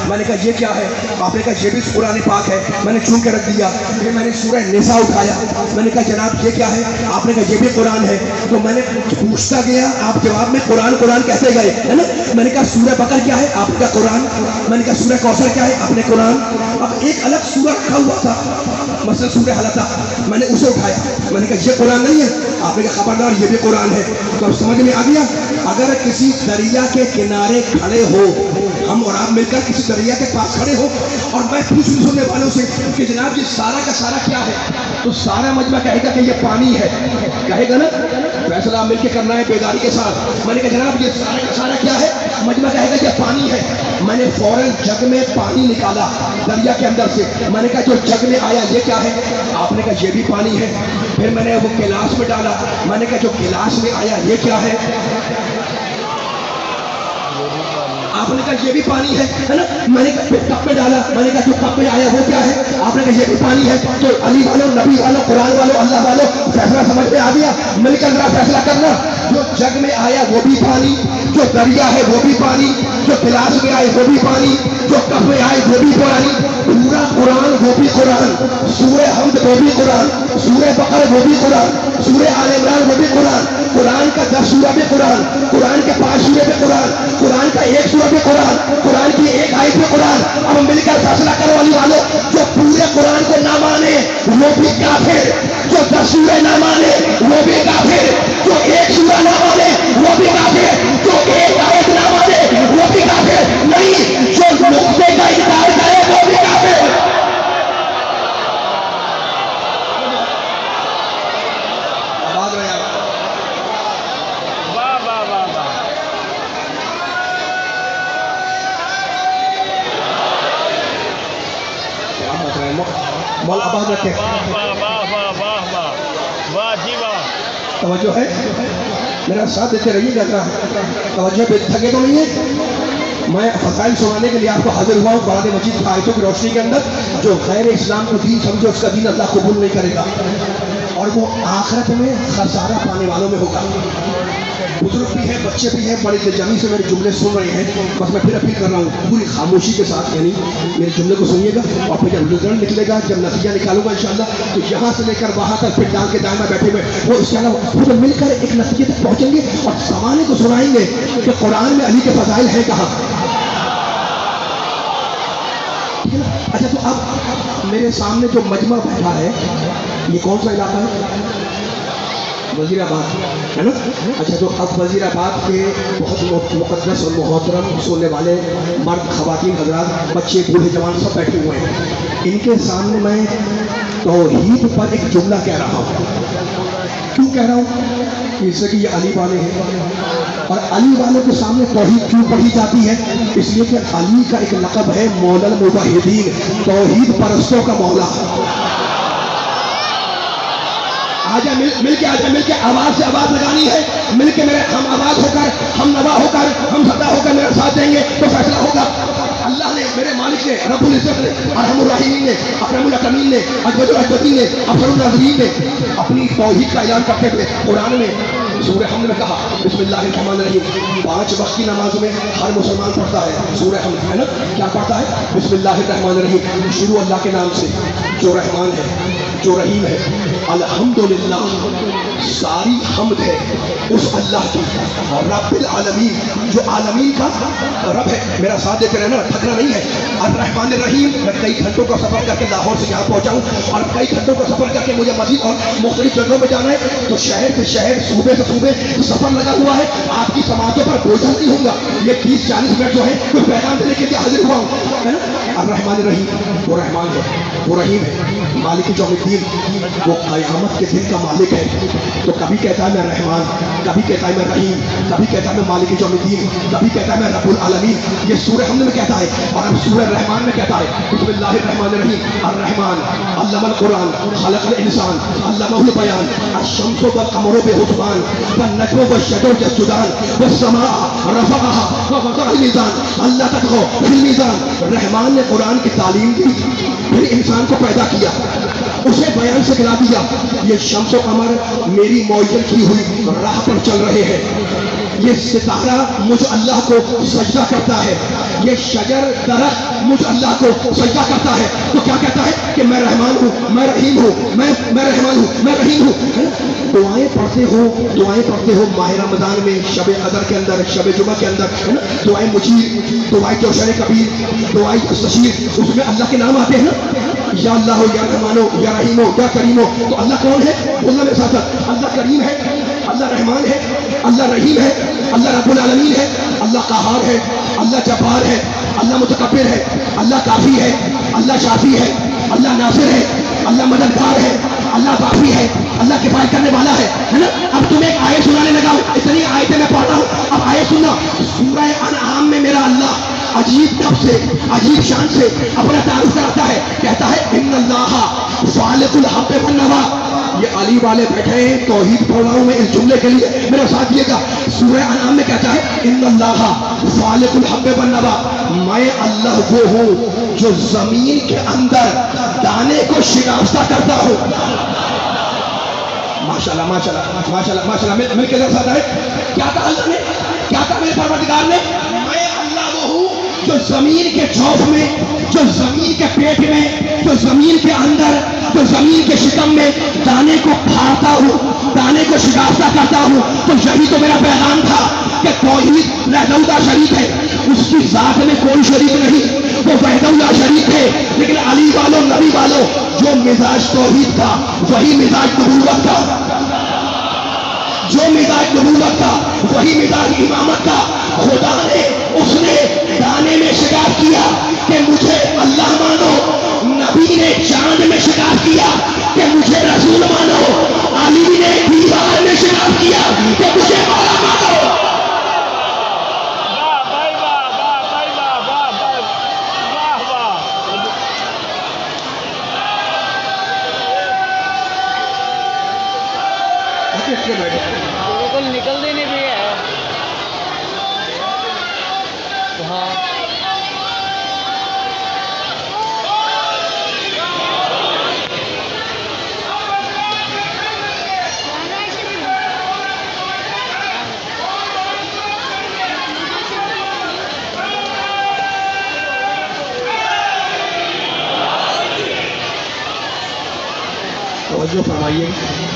میں نے کہا یہ کیا ہے؟ آپ نے کہا یہ بھی قرآن پاک ہے. میں نے چون کے رکھ دیا. پھر میں نے سورہ نساء اٹھایا. میں نے کہا جناب یہ کیا ہے؟ آپ نے کہا یہ بھی قرآن ہے. تو میں نے پوچھتا گیا, آپ جواب میں قرآن قرآن کہتے گئے, ہے نا. میں نے کہا سورہ بقرہ کیا ہے؟ آپ کا قرآن. میں نے کہا سورہ کوثر کیا ہے؟ آپ نے قرآن. اب ایک الگ سورہ رکھا ہوا تھا, مثلا سورہ حلقہ, میں نے اسے اٹھایا. میں نے کہا یہ قرآن نہیں ہے. آپ نے کہا خبردار یہ بھی قرآن ہے. تو اب سمجھ میں آ گیا. اگر کسی دریا کے کنارے کھڑے ہو, ہم اور آپ مل کر کسی دریا کے پاس کھڑے ہو, اور میں پوچھ لوں سننے والوں سے کہ جناب یہ سارا کا سارا کیا ہے, تو سارا مجمع کہے گا کہ یہ پانی ہے, کہے گا نا. فیصلہ مل کے کرنا ہے بیداری کے ساتھ. میں نے کہا جناب یہ سارا کا سارا کیا ہے؟ مجمع کہے گا یہ پانی ہے. میں نے فوراً جگ میں پانی نکالا دریا کے اندر سے. میں نے کہا جو جگ میں آیا یہ کیا ہے؟ آپ نے کہا یہ بھی پانی ہے. پھر میں نے وہ گلاس میں ڈالا. میں نے کہا جو گلاس میں آیا یہ کیا ہے؟ آپ نے کہا یہ بھی پانی ہے نا. میں نے کہا کپ میں ڈالا. میں نے کہا جو کپ میں آیا وہ کیا ہے؟ آپ نے کہا یہ بھی پانی ہے. تو علی والوں, نبی والوں, قرآن والوں, اللہ والوں, فیصلہ سمجھ میں آ گیا. مل کر ذرا فیصلہ کرنا. جو جگ میں آیا وہ بھی پانی, جو دریا ہے وہ بھی پانی, جو گلاس میں آئے وہ بھی پانی, جو کپ میں آئے وہ بھی پانی. پورا قرآن وہ بھی قرآن, سورہ حمد وہ بھی قرآن, سورہ بقرہ وہ بھی قرآن, سورہ آل عمران وہ بھی قرآن, قرآن کا 10 سورہ بھی قرآن, قرآن کے 5 سورہ بھی قرآن, قرآن کا 1 سورہ بھی قرآن, قرآن کی 1 آیت بھی قرآن. اب مل کر فیصلہ کرو علی والوں, جو پورے قرآن کو نہ مانے وہ بھی کافر, جو 10 سورہ نہ مانے وہ بھی کافر, جو 1 سورہ نہ مانے وہ بھی کافر, جو 1 آیت نہ مانے وہ بھی کافر. نہیں, جو نقطے کا انکار کرے وہ بھی کافر. مول آباد رکھے. توجہ ہے, میرا ساتھ دیتے رہیے گا. توجہ پہ تھکے تو نہیں ہے. میں فضائل سنانے کے لیے آپ کو حاضر ہوا ہوں قرآن مجید کی آیتوں کی روشنی کے اندر. جو غیر اسلام کو دین سمجھے اس کا دین اللہ قبول نہیں کرے گا, اور وہ آخرت میں خسارہ پانے والوں میں ہوگا. بزرگ بھی ہیں, بچے بھی ہیں, بڑے دلجمی سے میرے جملے سن رہے ہیں. بس میں پھر اپیل کر رہا ہوں پوری خاموشی کے ساتھ, یعنی میرے جملے کو سنیے گا. اور پھر جب رزلٹ نکلے گا, جب نتیجہ نکالوں گا انشاءاللہ, تو یہاں سے لے کر وہاں تک پھر ڈال کے دائیں میں بیٹھے ہوئے وہ انشاءاللہ خود مل کر ایک نتیجے تک پہنچیں گے اور زمانے کو سنائیں گے کہ قرآن میں علی کے فضائل ہیں کہاں. اچھا, تو اب میرے سامنے جو مجمع بیٹھا ہے یہ کون سا علاقہ ہے؟ وزیر آباد ہے نا. اچھا, تو اب وزیر آباد کے بہت مقدس اور محترم سننے والے مرد, خواتین, حضرات, بچے, بوڑھے, جوان سب بیٹھے ہوئے ہیں. ان کے سامنے میں توحید پر ایک جملہ کہہ رہا ہوں. کیوں کہہ رہا ہوں؟ اس سے کہ یہ علی والے ہیں, اور علی والوں کے سامنے توحید کیوں پڑھی جاتی ہے؟ اس لیے کہ علی کا ایک لقب ہے مولا الموحدین, توحید پرستوں کا مولا. آجا مل کے, آجا مل کے آواز سے آواز لگانی ہے. مل کے میرے ہم آواز ہو کر, ہم نوا ہو کر, ہم صدا ہو کر میرے ساتھ دیں گے تو فیصلہ ہوگا. اللہ نے, میرے مالک نے, رب العزت نے, ارحم الراحمین نے, اکرم الاکرمین نے, اجود الاجودین نے, افضل الناظرین نے اپنی توحید کا اعلان کرتے ہوئے قرآن میں سورہ حمد میں کہا بسم اللہ الرحمن الرحیم. 5 وقت کی نماز میں ہر مسلمان پڑھتا ہے سورہ حمد, ہے نا. کیا پڑھتا ہے؟ بسم اللہ الرحمن الرحیم. شروع اللہ کے نام سے جو رحمان ہے, جو رحیم ہے. الحمدللہ, ساری حمد ہے اس اللہ کی, رب العالمین, جو عالمین کا رب ہے. میرا ساتھ دیتے رہنا, تھکنا نہیں ہے. الرحمن الرحیم. میں کئی گھنٹوں کا سفر کر کے لاہور سے یہاں پہنچا ہوں, اور کئی گھنٹوں کا سفر کر کے مجھے مزید اور مختلف جگہوں میں جانا ہے. تو شہر سے شہر, صوبے سے صوبے سفر لگا ہوا ہے. آپ کی سماعتوں پر بوجھل نہیں ہوں گا. یہ 30-40 منٹ جو ہے کوئی پیغام دینے کے لیے حاضر ہوا ہوں, ہے نا. الرحمن الرحیم, وہ رحمان ہے, وہ رحیم ہے. مالک یوم الدین, وہ قیامت کے دن کا مالک ہے. تو کبھی کہتا ہے میں رحمان, کبھی کہتا ہے میں رحیم, کبھی کہتا ہے میں مالک یوم الدین, کبھی کہتا ہے میں رب العالمین. یہ سورہ حمد میں کہتا ہے, اور اب سورہ رحمان میں کہتا ہے بسم اللہ الرحمن الرحیم. الرحمن علم القرآن خلق الانسان علمہ البیان. الشمس والقمر بحسبان والنجم والشجر يسجدان والسماء رفعها ووضع الميزان الا تطغوا في الميزان. رحمان نے قرآن کی تعلیم دی, پھر انسان کو پیدا کیا, اسے بیان سے کھلا دیا. یہ شمس و قمر میری معین کی ہوئی راہ پر چل رہے ہیں. یہ ستارہ مجھ اللہ کو سجدہ کرتا ہے. یہ شجر درخت مجھ اللہ کو سجدہ کرتا ہے تو کیا کہتا ہے کہ میں رحمان ہوں، میں رحیم ہوں، میں رحمان ہوں، میں رحیم ہوں. دعائیں پڑھتے ہو ماہ رمضان میں، شب قدر کے اندر، شب جمعہ کے اندر، ہے نا، دعائیں مجید، دعائیں کوثر کبیر، دعائیں مستشیر، اس میں اللہ کے نام آتے ہیں نا، یا اللہ ہو، یا رحمان ہو، یا رحیم ہو، یا کریم ہو. تو اللہ کون ہے؟ بولنا میرے ساتھ، اللہ کریم ہے، اللہ رحمان ہے، اللہ رحیم ہے، اللہ رب العالمین ہے، اللہ قہار ہے، اللہ جبار ہے، اللہ متکبر ہے، اللہ کافی ہے، اللہ شافی ہے، اللہ ناصر ہے، اللہ مددگار ہے، اللہ کافی ہے، اللہ کفایت کرنے والا ہے نا. اب تمہیں ایک آیت سنانے لگا ہوں، اتنی آیتیں میں پڑھتا ہوں، اب آیت سننا. سورہ انعام میں میرا اللہ عجیب ڈھب سے، عجیب شان سے اپنا تعارف کراتا ہے، کہتا ہے ان اللہ فالق الحب والنوى. یہ علی والے بیٹھے ہیں، توحید پڑھ رہا ہوں میں اس جملے کے لیے، میرے ساتھ دیے گا. سورہ انعام میں کہتا ہے ان اللہ فالق الحب والنوى، میں اللہ وہ ہوں جو زمین کے اندر دانے کو شکافتہ کرتا ہوں. ماشاءاللہ ماشاءاللہ ماشاءاللہ ماشاءاللہ. مل کے ساتھ ہے، کیا کہا اللہ نے، کیا کہا میرے پروردگار نے؟ میں اللہ وہ ہوں جو زمین کے جوف میں، جو زمین کے پیٹ میں، جو زمین کے اندر، جو زمین کے شکم میں دانے کو پھاڑتا ہوں، دانے کو شکافتہ کرتا ہوں. تو یہی تو میرا پیغام تھا کہ توحید وحدہ شریک ہے، اس کی ذات میں کوئی شریک نہیں، وہ وحدہ شریک ہے. لیکن علی والوں، نبی والوں، جو مزاج توحید تھا وہی مزاج نبوت تھا، جو مزاج نبوت تھا وہی مزاج امامت تھا. خدا نے اس نے دانے میں شکار کیا کہ مجھے اللہ مانو، نبی نے چاند میں شکار کیا کہ مجھے رسول مانو، علی نے دیوار میں شکار کیا کہ مجھے مولا مانو. بالکل نکل دے نہیں بھی ہے. ہاں توجہ فرمائیے.